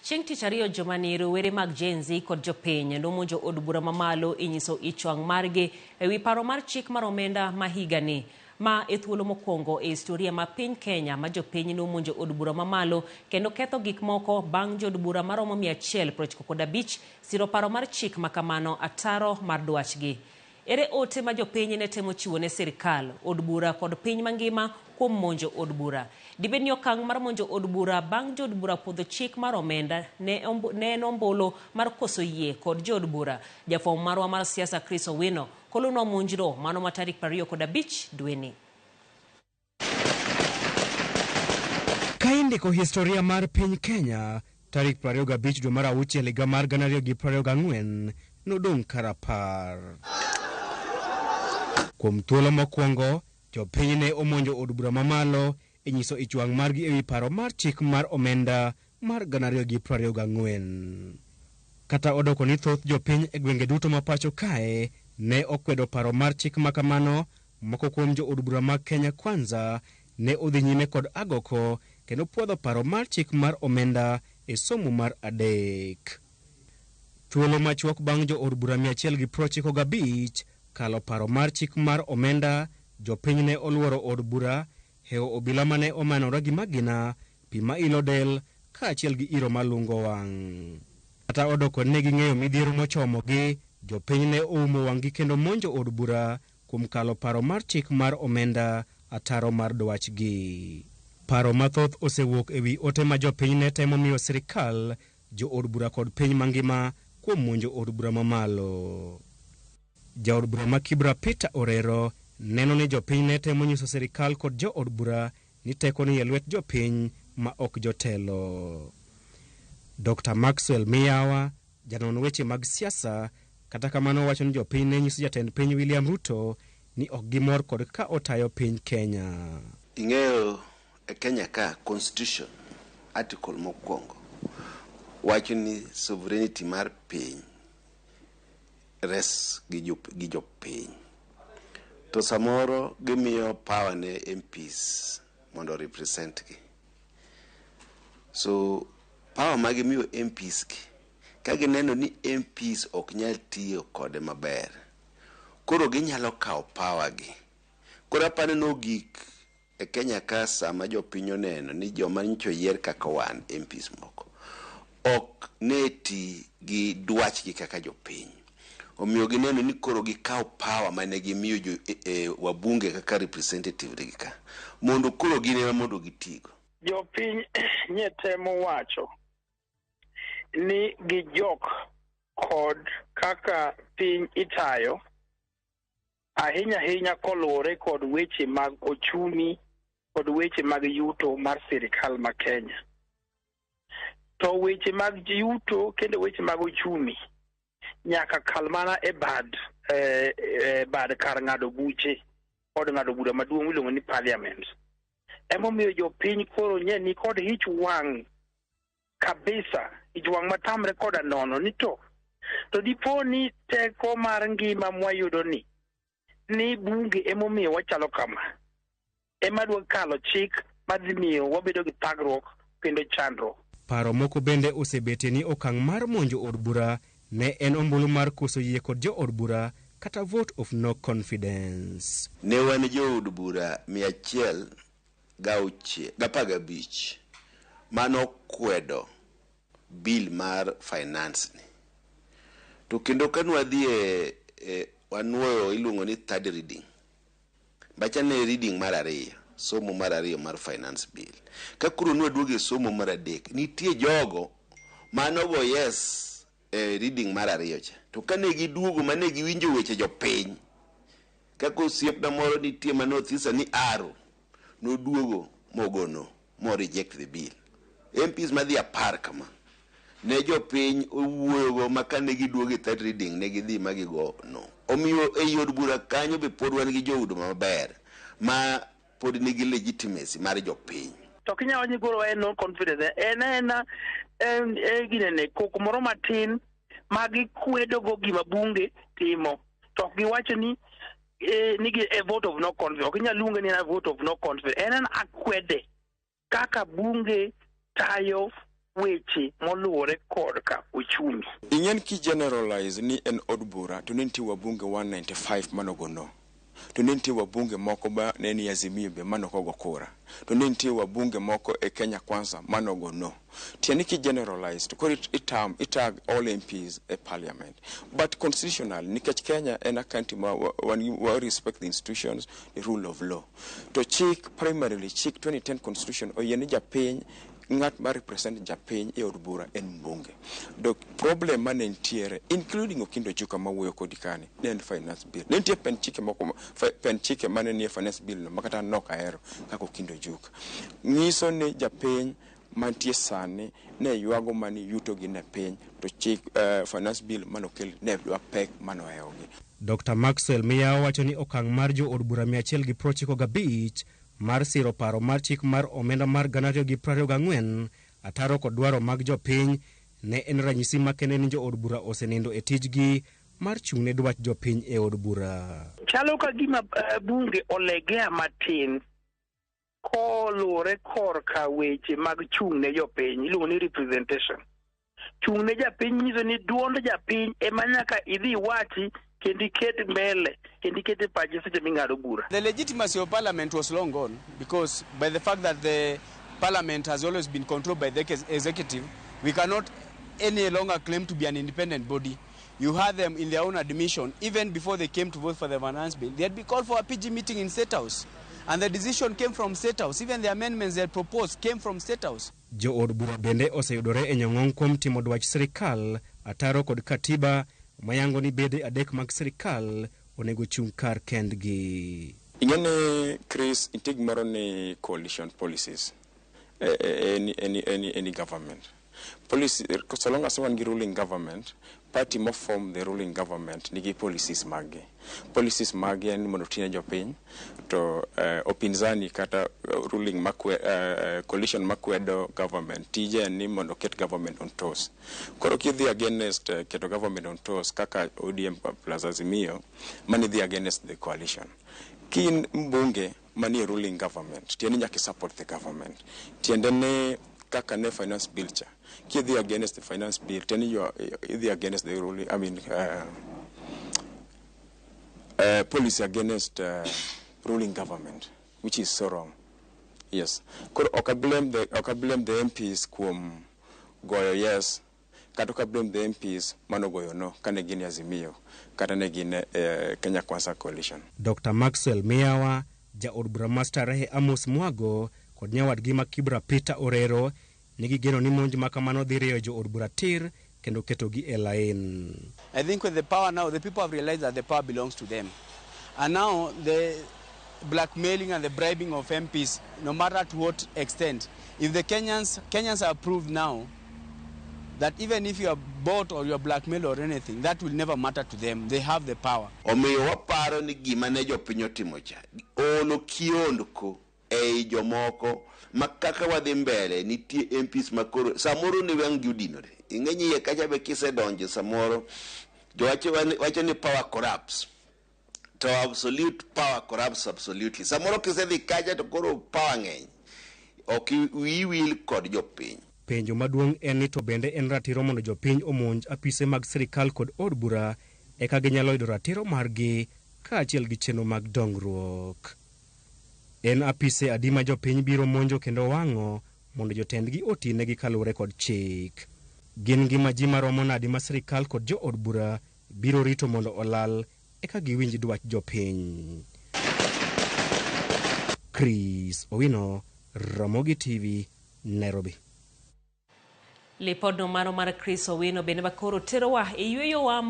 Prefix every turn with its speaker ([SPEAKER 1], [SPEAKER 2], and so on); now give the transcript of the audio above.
[SPEAKER 1] Chieng' tich ariyo jumani rowere mag Gen Z kod jopiny nomonjo od bura mamalo inyiso ichwang' margi ewi paro mar chik mar omenda ma higani ma e thuolo mokwongo e historia ma piny Kenya ma jopiny nomonjo od bura mamalo kendo ketho gik moko bang' jod bura maromo 195 siro paro mar chik makamano ataro mar dwachgi. Ere ote ma jopiny ne temo chiwo ne sirikal, od bura kod piny mangima kuom monjo od bura. Dibed ni okang' mar monjo od bura bang' jod bura podho chik mar omenda ne en ombulu mar koso yie kod jod bura. Jafwambo marwa mar siasa Chris Owino kolonwa monjno mano ma tarik 25 dweni.
[SPEAKER 2] Ka indiko historia mar piny Kenya, tarik 25 dwe mar auchiel higa mar 2024 nodong' karapar. Kuom thuolo mokwongo, jopiny ne omonjo od bura mamalo inyiso ichwang' margi ewi paro mar chik mar omenda mar 2024. Kata odoko ni thoth jopiny e gwenge duto ma pacho kae ne okwedo paro mar chik makamano, moko kuom jo od bura mag Kenya Kwanza ne odhi nyime kod agoko kendo puodho paro mar chik mar omenda e somo mar 3. Thuolo machuok bang' jo od bura 195 kalo paro mar chik mar omenda, jopiny ne oluoro od bura, heo obila mane omanore gi magina, pi ma ilo del, kaachiel gi iro malungo wang'. Kata odoko ne ging'eyo midhiero mochomogi, jopiny ne oumo wang'gi kendo monjo od bura kuom kalo paro mar chik mar omenda ataro mar dwachgi. Paro mathoth osewuok ewi ote ma jopiny ne temo miyo sirikal, jo od bura kod piny mangima kuom monjo od bura mamalo. Ja od bura ma Kibra Peter Orero neno ni jopiny ne temo nyiso sirikal kod jo od bura ni teko ni e lwet jopiny ma ok jotelo. Dr. Maxwell Miyawa, janon weche mag siasa, kata kamano wacho ni jopiny ne nyiso jatend piny William Ruto ni ok gimor kod ka otayo piny Kenya.
[SPEAKER 3] Ing'eyo e Kenya ka constitution article mokwongo wacho ni sovereignty mar piny res gi jopiny. To samoro gimiyo power ne MPs mondo represent gi. So power ma gimiyo MPs gi, ka gineno ni MPs ok nyal tiyo kode maber, koro ginyalo kawo power gi. Koro apani no gik e Kenya ka sama jopiny oneno ni joma nyocha oyier kaka wan MPs moko ok neti gi dwachgi kaka jopiny. Omiyo gineno ni koro gikawo power mane gimiyo wabunge kaka representative gi ka, mondo koro gine mondo gitigo.
[SPEAKER 4] Jopiny nye temo wacho ni gijok kod kaka piny itayo, ahinya ahinya koluwore kod weche mag ochumi kod weche mag yuto mar sirikal ma Kenya. To weche mag yuto kendo weche mag ochumi nyaka kal mana e bad kar ng'ado buche kod ng'ado bura maduong' miluongo ni parliament. Emomiyo jopiny koro nye ni kod ich wang' kabisa, ich wang' matamre koda nono ni to dipo ni teko mar ngima mwayudo ni bunge emomiyo wachalo kama, ema dwa kalo chik madhi miyo wabedo gi thagruok kendo chandruok.
[SPEAKER 2] Paro moko bende osebete ni okang' mar monjo od bura ne en ombulu mar koso yie kod jo od bura kata vote of no confidence.
[SPEAKER 3] Ne wan jo od bura 115 mano kwedo bill mar finance ni. To kendo kanwa dhi wanuoyo iluongo ni third reading. Bacha ne reading mar 2, somo mar 2 mar finance bill. Ka kuro nwaduoge somo mar 3, nitie jogo manogo yes reading mar 2 cha. To kane giduogo mane giwinjo weche jopiny, kako osiepna moro nitie manothisa ni aro noduogo mogono mo reject the bill. MPs madhi 10 kama ne jopiny owuoyogo makane giduogo third reading ne gidhi magigo no. Omiyo e yod bura kanyo be pod wan gi joud maber ma pod nigi legitimacy mar jopiny.
[SPEAKER 4] To kinya wani goro en no confidence ginene koko moro matin magi kwedo go gima bunge timo. To giwacho ni nigi a vote of no confidence. Kinya lunga ni na vote of no confidence. En akwede kaka bunge tayo weche moluwore kod ka uchumi.
[SPEAKER 5] Ing'en ki generalize ni en od bura to nitie wabunge 195 manogono. To nitie wabunge moko ba neni Azimio be manokogo kura. To nitie wabunge moko e Kenya Kwanza manogono. Tiani ki generalize to itag all MPs a parliament. But constitutional nikech Kenya en a country when you respect the institutions, the rule of law. To primarily 2010 constitution oyeni japiny ngat ma represent japiny e od bura en mbunge. The problem man entiere, including Okindo Juka mawuoyo kodi kani, en finance bill. Nentie pen chike mane nie finance bill no makata nok ahero kaka Okindo Juka. Nyiso ni japiny mantie sani ne yuago mani yuto gi ne piny to finance bill manokel ne dwa pek manoheogi.
[SPEAKER 2] Dr. Maxwell Miao wacho ni okang' mar jo od bura 195 mar siro paro mar chik mar omenda mar 2024 ataro kod dwaro mag jopiny ne en ranyisi makende ni jo od bura osenindo e tijgi mar chung'ne dwach jopiny e od bura.
[SPEAKER 4] Chalo ka gima bunge olegea matin koluwore korka weche mag chung'ne jopiny, iluongo ni representation. Chung'ne japiny nyiso ni duond japiny ema nyaka idhi wachi kendi ket mbele, kendi ket pache seche ming'ado bura.
[SPEAKER 6] The legitimacy of parliament was long gone because by the fact that the parliament has always been controlled by the executive, we cannot any longer claim to be an independent body. You had them in their own admission, even before they came to vote for the finance bill. They had been called for a PG meeting in State House, and the decision came from State House. Even the amendments they had proposed came from State House.
[SPEAKER 2] Jo od bura bende oseyudore e nyong'ong kuom timo dwach sirikal, ataro kod katiba mayango ni bede adek mag sirikal onego chung' kar kendgi.
[SPEAKER 5] Ing'ene Chris intigmaro ni coalition policies any government. Policy, so long as one ruling government, party mo form the ruling government nigi policies magi. Policies magi en mondo tine jopiny to opinzani kata ruling coalition makwedo government tije ni mondo ket government on toes. Koro kidhi against keto government on toes kaka ODM plus Azimio, mani dhi against the coalition. Kin mbunge mani ruling government, tieni nyaki support the government. Tiende ne kaka ne finance bill cha. Kidhi against the finance bill, tieni you are against the ruling, policy against ruling government, which is so wrong. Yes. Could I blame the MPs kuom goyo yes, kata blame the MPs mano goyo no, kane gini Azimio, kata ne gine Kenya Kwanza coalition.
[SPEAKER 2] Dr. Maxwell Miawa, ja od bura master Rehe Amos Mwago, kod nyawadgi ma Kibra Peter Orero, nigi geno ni monj makamano dhi riyo jo od bura tir kendo ketogi e lain.
[SPEAKER 6] I think with the power now, the people have realized that the power belongs to them. And now the blackmailing and the bribing of MPs, no matter to what extent, if the Kenyans are proved now that even if you are bought or you are blackmailed or anything, that will never matter to them. They have the power.
[SPEAKER 3] Omiyo waparo ni gima ne jopiny otimo cha. Olo kiondko ei jomoko makaka wadhi mbele nitie MPs makoro samoro ni wang judinore. Ing'enyi ye kacha be kise donje samoro wacho ni power corrupts. To absolute power corrupts absolutely. Samoro kise dhi kacha to koro power ng'eny. Ok will kod jopiny.
[SPEAKER 2] Penjo maduong' en ni to bende en ratiro mondo jopiny omonj apise mag sirikal kod od bura eka ginyalo yudo ratiro margi kaachiel gi chenro mag dongruok. En apise adi ma jopiny biro monjo kendo wang'o mondo jotendgi otinegi kaluwore kod chik. Gin gima ji maromo nadi ma sirikal kod jo od bura biro rito mondo olal eka giwinj dwach jopiny. Chris Owino, Ramogi TV, Nairobi.
[SPEAKER 1] Lipod no mano mar Chris Owino bende bakoro terowa e yueyo wa